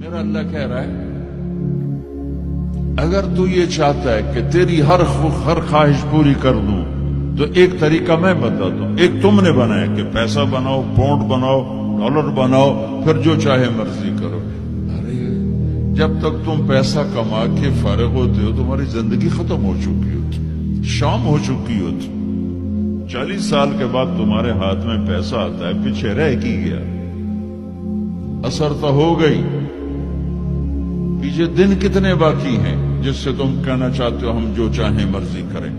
میرا اللہ کہہ رہا ہے اگر تو یہ چاہتا ہے کہ تیری ہر خواہش پوری کر دوں تو ایک طریقہ میں بتا دوں. ایک تم نے بنایا کہ پیسہ بناؤ، پاؤنڈ بناؤ، ڈالر بناؤ، پھر جو چاہے مرضی کرو. ارے جب تک تم پیسہ کما کے فارغ ہوتے ہو تمہاری زندگی ختم ہو چکی ہوتی، شام ہو چکی ہوتی. 40 سال کے بعد تمہارے ہاتھ میں پیسہ آتا ہے، پیچھے رہ کی گیا، اثر تو ہو گئی. پیچھے دن کتنے باقی ہیں جس سے تم کہنا چاہتے ہو ہم جو چاہیں مرضی کریں.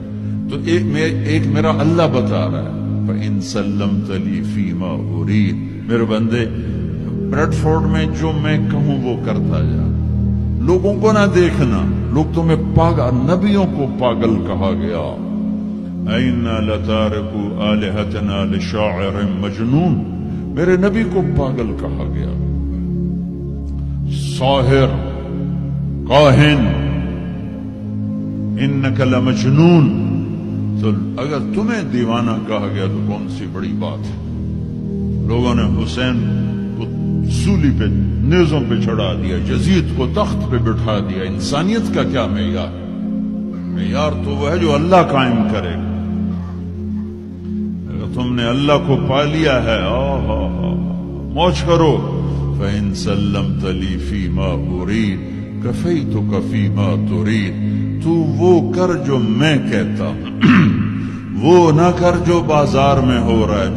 تو ایک میرا اللہ بتا رہا ہے فَإِن سَلَّمْتَ لِي فِي مَا أُرِيدُ. میرے بندے بریڈ فورڈ میں جو میں کہوں وہ کرتا جا. لوگوں کو نہ دیکھنا، لوگ تمہیں پاگل، نبیوں کو پاگل کہا گیا. اَإِنَّا لَتَارِكُو آلِهَتَنَا لِشَاعِرٍ مَجْنُونٍ. میرے نبی کو پاگل کہا گیا، ساحر، کاہن، انک لمجنون. تو اگر تمہیں دیوانہ کہا گیا تو کون سی بڑی بات ہے. لوگوں نے حسین کو سولی پہ، نیزوں پہ چڑھا دیا، یزید کو تخت پہ بٹھا دیا. انسانیت کا کیا معیار؟ معیار تو وہ ہے جو اللہ قائم کرے گا. اگر تم نے اللہ کو پا لیا ہے موج کرو. فَإِن سَلَّمْتَ لِي فِي مَا أُرِيدُ كَفَيْتُكَ فِي مَا تُرِيدُ. تو وہ کر جو میں کہتا ہوں، وہ نہ کر جو بازار میں ہو رہا ہے.